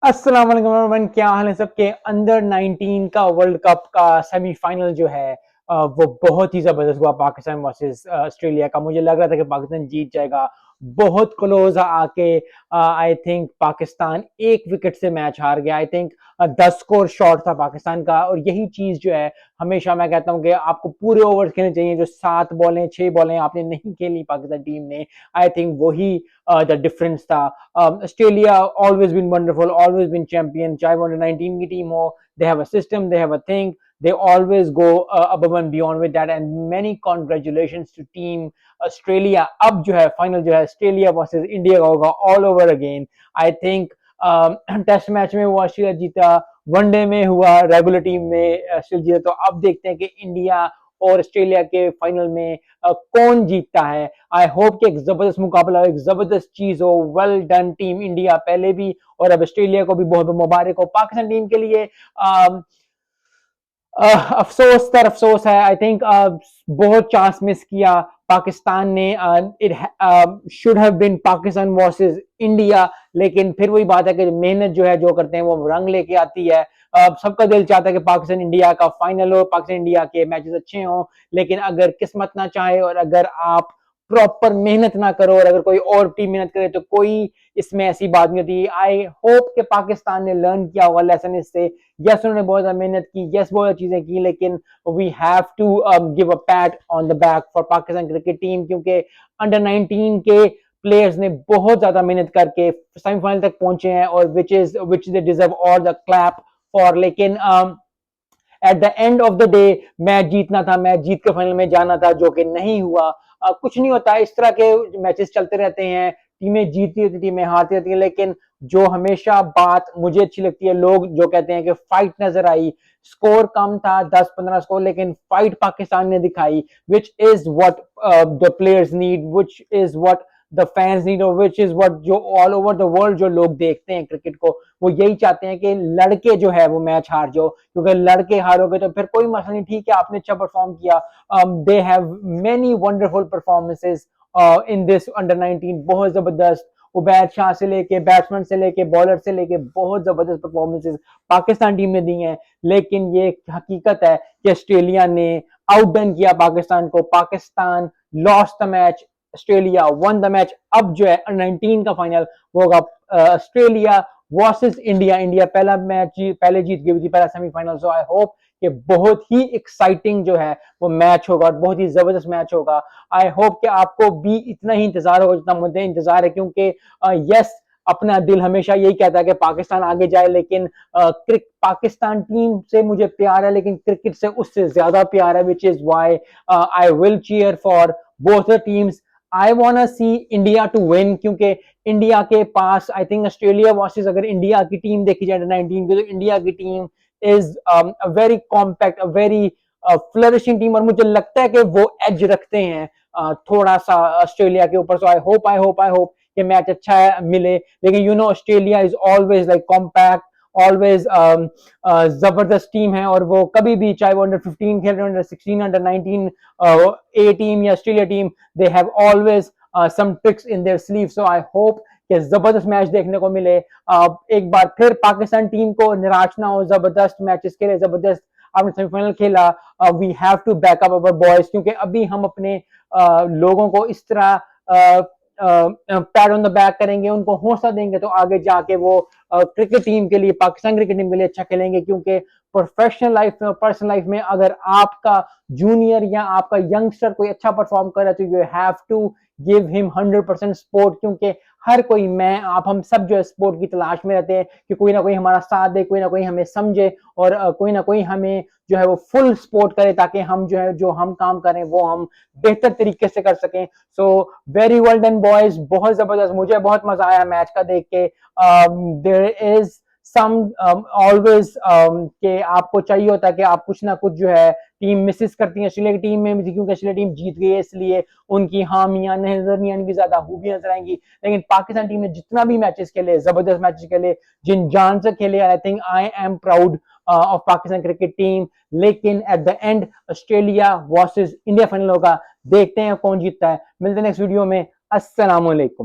अस्सलाम वालेकुम एवरीवन, क्या हाल है सबके। अंडर 19 का वर्ल्ड कप का सेमीफाइनल जो है वो बहुत ही जबरदस्त हुआ पाकिस्तान वर्सेस ऑस्ट्रेलिया का। मुझे लग रहा था कि पाकिस्तान जीत जाएगा, बहुत क्लोज आके आई थिंक पाकिस्तान एक विकेट से मैच हार गया। आई थिंक 10 स्कोर शॉट था पाकिस्तान का, और यही चीज जो है हमेशा मैं कहता हूँ कि आपको पूरे ओवर खेलने चाहिए। जो 7 बॉलें 6 बॉलें आपने नहीं खेली पाकिस्तान टीम ने, आई थिंक वही द डिफरेंस था। Australia always been wonderful, always been champion, चाहे वो अंडर 19 की टीम हो। They have a system, they have a thing, they always go above and beyond with that, and many congratulations to team Australia। अब जो है final जो है Australia versus India का होगा all over again. I think test match में वो Australia जीता, वनडे में हुआ, रेगुलर टीम में ऑस्ट्रेलिया जीता। तो अब देखते हैं कि इंडिया और ऑस्ट्रेलिया के फाइनल में कौन जीतता है। आई होप कि एक जबरदस्त मुकाबला हो, एक जबरदस्त चीज हो। वेल डन टीम इंडिया पहले भी, और अब ऑस्ट्रेलिया को भी बहुत बहुत मुबारक हो। पाकिस्तान टीम के लिए अफसोस तर अफसोस है। आई थिंक बहुत चांस मिस किया पाकिस्तान ने। It should have been Pakistan versus India, लेकिन फिर वही बात है कि मेहनत जो है जो करते हैं वो रंग लेके आती है। सबका दिल चाहता है कि पाकिस्तान इंडिया का फाइनल हो, पाकिस्तान इंडिया के मैचेस अच्छे हों, लेकिन अगर किस्मत ना चाहे और अगर आप प्रॉपर मेहनत ना करो और अगर कोई और टीम मेहनत करे तो कोई इसमें ऐसी बात नहीं होती। आई होप कि पाकिस्तान ने लर्न किया होगा लेसन इससे। यस उन्होंने बहुत ज्यादा मेहनत की, यस बहुत चीजें की, लेकिन we have to give a pat on the back for Pakistan cricket team, क्योंकि अंडर 19 के प्लेयर्स ने बहुत ज्यादा मेहनत करके सेमीफाइनल तक पहुंचे हैं, और which they deserve all the clap for. लेकिन at the end of the day match जीतना था, मैच जीत के फाइनल में जाना था, जो कि नहीं हुआ। कुछ नहीं होता, इस तरह के मैचेस चलते रहते हैं, टीमें जीतती रहती, टीमें हारती रहती हैं। लेकिन जो हमेशा बात मुझे अच्छी लगती है, लोग जो कहते हैं कि फाइट नजर आई, स्कोर कम था 10-15 स्कोर, लेकिन फाइट पाकिस्तान ने दिखाई, which is what the players need, which is what the fans need, which is what जो ऑल ओवर द वर्ल्ड जो लोग देखते हैं क्रिकेट को, वो यही चाहते हैं कि लड़के जो है वो मैच हार जाओ, क्योंकि लड़के हारोगे तो फिर कोई मसला नहीं। ठीक है, आपने अच्छा परफॉर्म किया, they have many wonderful performances in this under 19, बहुत जबरदस्त। उबैद शाह से लेके बैट्समैन से लेके बॉलर से लेके बहुत जबरदस्त परफॉर्मेंसेस पाकिस्तान टीम ने दी हैं। लेकिन ये हकीकत है कि ऑस्ट्रेलिया ने आउटडन किया पाकिस्तान को। Pakistan lost the match, Australia won the match. अब जो है अंडर 19 का फाइनल वो होगा ऑस्ट्रेलिया वर्सेस इंडिया। इंडिया पहला मैच पहले जीत गई थी, पहला सेमीफाइनल। सो आई होप कि बहुत ही एक्साइटिंग जो है वो मैच होगा, बहुत ही जबरदस्त मैच होगा। आई होप कि आपको भी इतना ही इंतजार होगा जितना मुझे इंतजार है, क्योंकि यस अपना दिल हमेशा यही कहता है कि पाकिस्तान आगे जाए, लेकिन पाकिस्तान टीम से मुझे प्यार है, लेकिन क्रिकेट से उससे ज्यादा प्यार है, which is why I will cheer for both the teams. I want see India to win, क्योंकि इंडिया के पास आई थिंक ऑस्ट्रेलिया वर्सेस अगर इंडिया की टीम देखी जाए 19 की, तो इंडिया की team is a very compact, a very flourishing team, और मुझे लगता है कि वो एज रखते हैं थोड़ा सा ऑस्ट्रेलिया के ऊपर। सो आई होप कि मैच अच्छा मिले। लेकिन you know Australia is always like compact, always जबरदस्त टीम है, और वो कभी भी चाहे वो अंडर 15 खेल रहे हो, अंडर 16, अंडर 19 ए टीम या Australia team, they have always some tricks in their sleeve. So I hope कि जबरदस्त मैच देखने को मिले। एक बार फिर पाकिस्तान टीम को निराश ना हो, जबरदस्त मैचेस खेले, जबरदस्त आपने सेमीफाइनल खेला। We have to back up our boys, क्योंकि अभी हम अपने लोगों को इस तरह पैड ऑन द बैक करेंगे, उनको हौसला देंगे, तो आगे जाके वो क्रिकेट टीम के लिए, पाकिस्तान क्रिकेट टीम के लिए अच्छा खेलेंगे। क्योंकि प्रोफेशनल लाइफ में और पर्सनल लाइफ में अगर आपका जूनियर या आपका यंगस्टर कोई अच्छा परफॉर्म कर रहा है, तो you have to give him 100% support, क्योंकि हर कोई, मैं आप हम सब जो है सपोर्ट की तलाश में रहते हैं कि कोई ना कोई हमारा साथ दे, कोई ना कोई हमें समझे, और कोई ना कोई हमें जो है वो फुल सपोर्ट करे, ताकि हम जो है जो हम काम करें वो हम बेहतर तरीके से कर सकें। So very well done boys, बहुत जबरदस्त, मुझे बहुत मजा आया मैच का देख के। देयर इज सम ऑलवेज के आपको चाहिए होता है कि आप कुछ ना कुछ जो है टीम मिसेस करती है। ऑस्ट्रेलिया की टीम में भी, क्योंकि ऑस्ट्रेलिया टीम जीत गई है इसलिए उनकी हामियां नजर नहीं आएंगी, ज्यादा खूबियां नजर आएंगी। लेकिन पाकिस्तान टीम ने जितना भी मैचेस खेले, जबरदस्त मैचेस खेले, जिन जान से खेले, I think I am proud of Pakistan cricket team. लेकिन at the end Australia versus India final होगा, देखते हैं कौन जीतता है। मिलते हैं नेक्स्ट वीडियो में। अस्सलाम वालेकुम।